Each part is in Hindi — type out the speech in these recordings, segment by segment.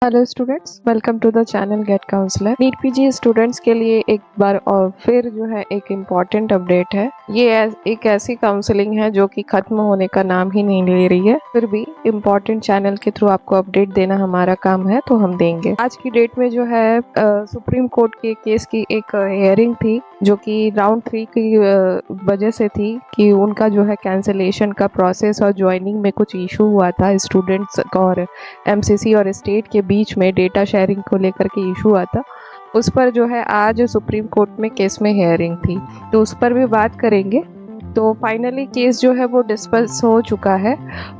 Hello students, welcome to the channel get counsellor. NEET PG students के लिए एक बार और फिर जो है एक इम्पॉर्टेंट अपडेट है। ये एक ऐसी काउंसलिंग है जो कि खत्म होने का नाम ही नहीं ले रही है। फिर भी इम्पॉर्टेंट चैनल के थ्रू आपको अपडेट देना हमारा काम है, तो हम देंगे। आज की डेट में जो है सुप्रीम कोर्ट के केस की एक हियरिंग थी, जो कि राउंड 3 की वजह से थी कि उनका जो है कैंसिलेशन का प्रोसेस और ज्वाइनिंग में कुछ इशू हुआ था। स्टूडेंट्स और एमसीसी और स्टेट के बीच में डेटा शेयरिंग को लेकर के इशू हुआ था। उस पर जो है आज सुप्रीम कोर्ट में केस में हियरिंग थी, तो उस पर भी बात करेंगे। तो फाइनली केस जो है वो डिस्पर्स हो चुका है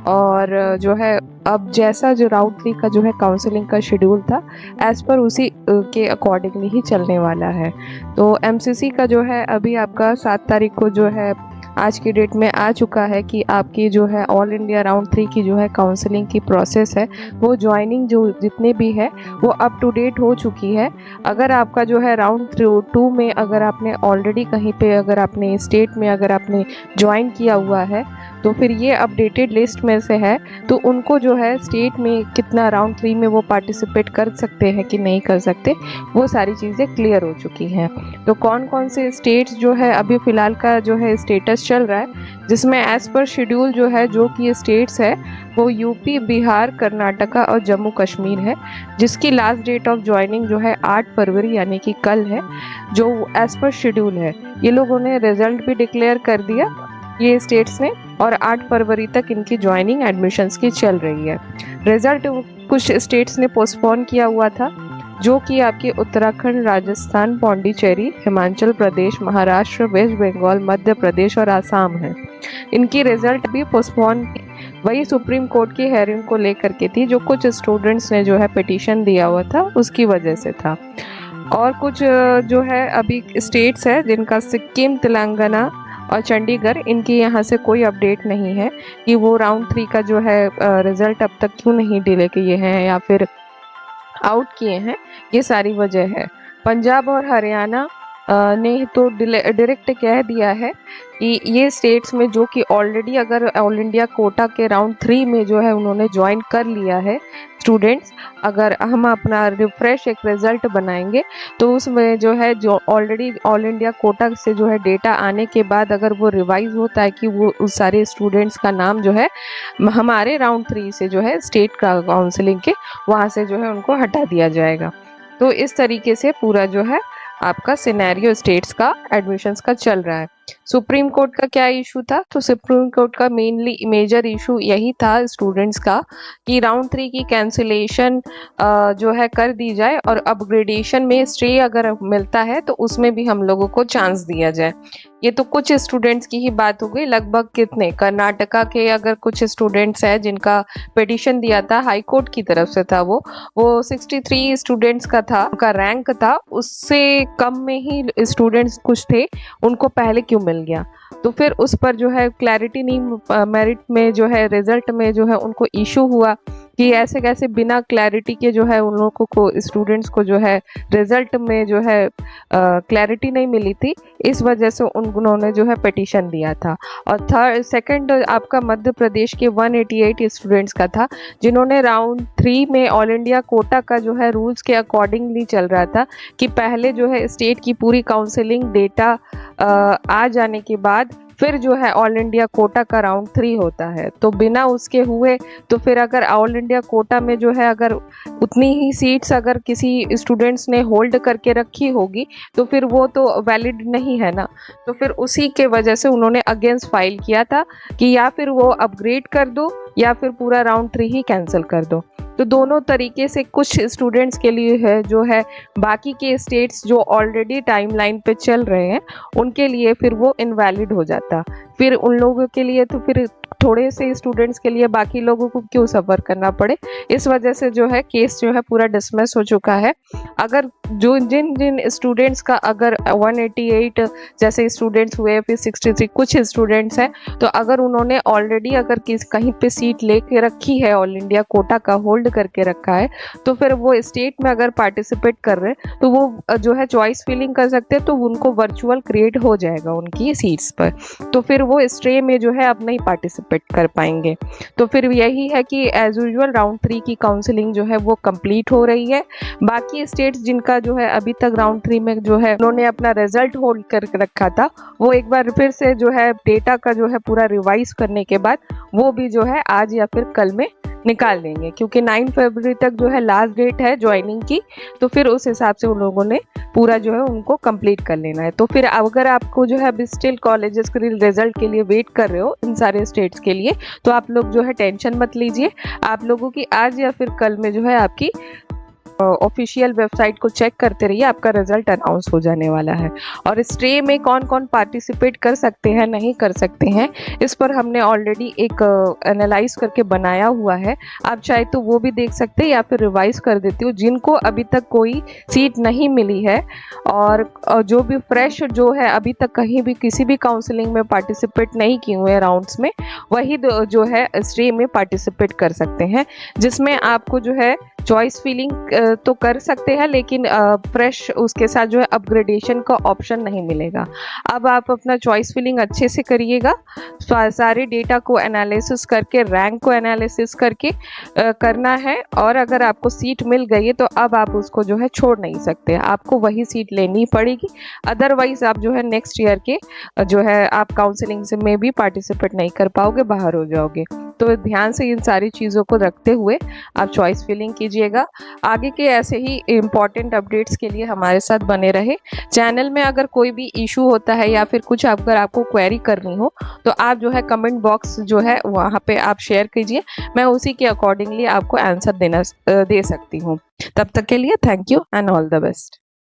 और जो है अब जैसा जो राउंड 3 का जो है काउंसलिंग का शेड्यूल था, एज पर उसी के अकॉर्डिंगली ही चलने वाला है। तो एमसीसी का जो है अभी आपका 7 तारीख को जो है आज की डेट में आ चुका है कि आपकी जो है ऑल इंडिया राउंड 3 की जो है काउंसलिंग की प्रोसेस है, वो ज्वाइनिंग जो जितने भी है वो अप टू डेट हो चुकी है। अगर आपका जो है राउंड 2 में अगर आपने ऑलरेडी कहीं पे अगर आपने स्टेट में अगर आपने ज्वाइन किया हुआ है, तो फिर ये अपडेटेड लिस्ट में से है, तो उनको जो है स्टेट में कितना राउंड 3 में वो पार्टिसिपेट कर सकते हैं कि नहीं कर सकते, वो सारी चीज़ें क्लियर हो चुकी हैं। तो कौन कौन से स्टेट्स जो है अभी फ़िलहाल का जो है स्टेटस चल रहा है, जिसमें एज़ पर शेड्यूल जो है जो कि स्टेट्स है वो यूपी, बिहार, कर्नाटका और जम्मू कश्मीर है, जिसकी लास्ट डेट ऑफ ज्वाइनिंग जो है 8 फरवरी यानी कि कल है, जो एज़ पर शेड्यूल है। ये लोगों ने रिजल्ट भी डिक्लेयर कर दिया ये स्टेट्स ने, और 8 फरवरी तक इनकी ज्वाइनिंग एडमिशन्स की चल रही है। रिजल्ट कुछ स्टेट्स ने पोस्टपोन किया हुआ था, जो कि आपके उत्तराखंड, राजस्थान, पौंडीचेरी, हिमाचल प्रदेश, महाराष्ट्र, वेस्ट बंगाल, मध्य प्रदेश और आसाम है। इनकी रिजल्ट भी पोस्टपोन वही सुप्रीम कोर्ट की हेयरिंग को लेकर के थी, जो कुछ स्टूडेंट्स ने जो है पिटीशन दिया हुआ था उसकी वजह से था। और कुछ जो है अभी स्टेट्स है जिनका सिक्किम, तेलंगाना और चंडीगढ़, इनकी यहाँ से कोई अपडेट नहीं है कि वो राउंड 3 का जो है रिजल्ट अब तक क्यों नहीं डिले किए हैं या फिर आउट किए हैं, ये सारी वजह है। पंजाब और हरियाणा ने तो डायरेक्ट कह दिया है कि ये स्टेट्स में जो कि ऑलरेडी अगर ऑल इंडिया कोटा के राउंड 3 में जो है उन्होंने ज्वाइन कर लिया है स्टूडेंट्स, अगर हम अपना रिफ्रेश एक रिजल्ट बनाएंगे तो उसमें जो है जो ऑलरेडी ऑल इंडिया कोटा से जो है डेटा आने के बाद अगर वो रिवाइज होता है कि वो उस सारे स्टूडेंट्स का नाम जो है हमारे राउंड 3 से जो है स्टेट का काउंसलिंग के वहाँ से जो है उनको हटा दिया जाएगा। तो इस तरीके से पूरा जो है आपका सिनेरियो स्टेट्स का एडमिशन्स का चल रहा है। सुप्रीम कोर्ट का क्या इशू था? तो सुप्रीम कोर्ट का मेनली मेजर इशू यही था स्टूडेंट्स का कि राउंड 3 की कैंसिलेशन जो है कर दी जाए और अपग्रेडेशन में स्टे अगर मिलता है तो उसमें भी हम लोगों को चांस दिया जाए। ये तो कुछ स्टूडेंट्स की ही बात हो गई। लगभग कितने कर्नाटका के अगर कुछ स्टूडेंट्स हैं जिनका पिटीशन दिया था, हाई कोर्ट की तरफ से था, वो 63 स्टूडेंट्स का था, उनका रैंक था, उससे कम में ही स्टूडेंट्स कुछ थे, उनको पहले क्यों मिल गया? तो फिर उस पर जो है क्लैरिटी नहीं, मेरिट में जो है रिजल्ट में जो है उनको इशू हुआ कि ऐसे कैसे बिना क्लैरिटी के जो है उन लोगों को स्टूडेंट्स को जो है रिजल्ट में जो है क्लैरिटी नहीं मिली थी, इस वजह से उन्होंने जो है पिटीशन दिया था। और सेकंड आपका मध्य प्रदेश के 188 स्टूडेंट्स का था, जिन्होंने राउंड 3 में ऑल इंडिया कोटा का जो है रूल्स के अकॉर्डिंगली चल रहा था कि पहले जो है स्टेट की पूरी काउंसलिंग डेटा आ जाने के बाद फिर जो है ऑल इंडिया कोटा का राउंड 3 होता है। तो बिना उसके हुए तो फिर अगर ऑल इंडिया कोटा में जो है अगर उतनी ही सीट्स अगर किसी स्टूडेंट्स ने होल्ड करके रखी होगी तो फिर वो तो वैलिड नहीं है ना। तो फिर उसी के वजह से उन्होंने अगेंस्ट फाइल किया था कि या फिर वो अपग्रेड कर दो या फिर पूरा राउंड 3 ही कैंसिल कर दो। तो दोनों तरीके से कुछ स्टूडेंट्स के लिए है जो है, बाकी के स्टेट्स जो ऑलरेडी टाइमलाइन पे चल रहे हैं उनके लिए फिर वो इनवैलिड हो जाता। फिर उन लोगों के लिए तो फिर थोड़े से स्टूडेंट्स के लिए बाकी लोगों को क्यों सफ़र करना पड़े, इस वजह से जो है केस जो है पूरा डिसमिस हो चुका है। अगर जो जिन जिन स्टूडेंट्स का अगर 188 जैसे स्टूडेंट्स हुए, फिर 63 कुछ स्टूडेंट्स हैं, तो अगर उन्होंने ऑलरेडी अगर कहीं पे सीट लेके रखी है, ऑल इंडिया कोटा का होल्ड करके रखा है, तो फिर वो स्टेट में अगर पार्टिसिपेट कर रहे हैं तो वो जो है चॉइस फिलिंग कर सकते हैं, तो उनको वर्चुअल क्रिएट हो जाएगा उनकी सीट्स पर। तो फिर वो स्ट्रे में जो है अब नहीं पार्टिसिपेट कर पाएंगे। तो फिर यही है कि एज यूजुअल राउंड 3 की काउंसलिंग जो है वो कंप्लीट हो रही है। बाकी स्टेट्स जिनका जो है अभी तक राउंड 3 में जो है उन्होंने अपना रिजल्ट होल्ड कर रखा था, वो एक बार फिर से जो है डेटा का जो है पूरा रिवाइज करने के बाद वो भी जो है आज या फिर कल में निकाल लेंगे, क्योंकि 9 फरवरी तक जो है लास्ट डेट है ज्वाइनिंग की। तो फिर उस हिसाब से उन लोगों ने पूरा जो है उनको कंप्लीट कर लेना है। तो फिर अगर आपको जो है अभी स्टिल कॉलेजेस के रिजल्ट के लिए वेट कर रहे हो इन सारे स्टेट्स के लिए, तो आप लोग जो है टेंशन मत लीजिए। आप लोगों की आज या फिर कल में जो है आपकी ऑफिशियल वेबसाइट को चेक करते रहिए, आपका रिजल्ट अनाउंस हो जाने वाला है। और स्ट्रे में कौन कौन पार्टिसिपेट कर सकते हैं नहीं कर सकते हैं, इस पर हमने ऑलरेडी एक एनालाइज करके बनाया हुआ है। आप चाहे तो वो भी देख सकते हैं या फिर रिवाइज कर देती हूँ। जिनको अभी तक कोई सीट नहीं मिली है और जो भी फ्रेश जो है अभी तक कहीं भी किसी भी काउंसलिंग में पार्टिसिपेट नहीं किए हुए राउंड्स में, वही जो है स्ट्रे में पार्टिसिपेट कर सकते हैं, जिसमें आपको जो है चॉइस फिलिंग तो कर सकते हैं, लेकिन फ्रेश उसके साथ जो है अपग्रेडेशन का ऑप्शन नहीं मिलेगा। अब आप अपना चॉइस फिलिंग अच्छे से करिएगा, सारे डेटा को एनालिसिस करके रैंक को एनालिसिस करके करना है। और अगर आपको सीट मिल गई है तो अब आप उसको जो है छोड़ नहीं सकते, आपको वही सीट लेनी पड़ेगी। अदरवाइज आप जो है नेक्स्ट ईयर के जो है आप काउंसलिंग से में भी पार्टिसिपेट नहीं कर पाओगे, बाहर हो जाओगे। तो ध्यान से इन सारी चीज़ों को रखते हुए आप चॉइस फिलिंग कीजिएगा। आगे के ऐसे ही इम्पॉर्टेंट अपडेट्स के लिए हमारे साथ बने रहे। चैनल में अगर कोई भी इशू होता है या फिर कुछ अगर आपको क्वेरी करनी हो तो आप जो है कमेंट बॉक्स जो है वहाँ पे आप शेयर कीजिए, मैं उसी के अकॉर्डिंगली आपको आंसर दे सकती हूँ। तब तक के लिए thank you and all the best.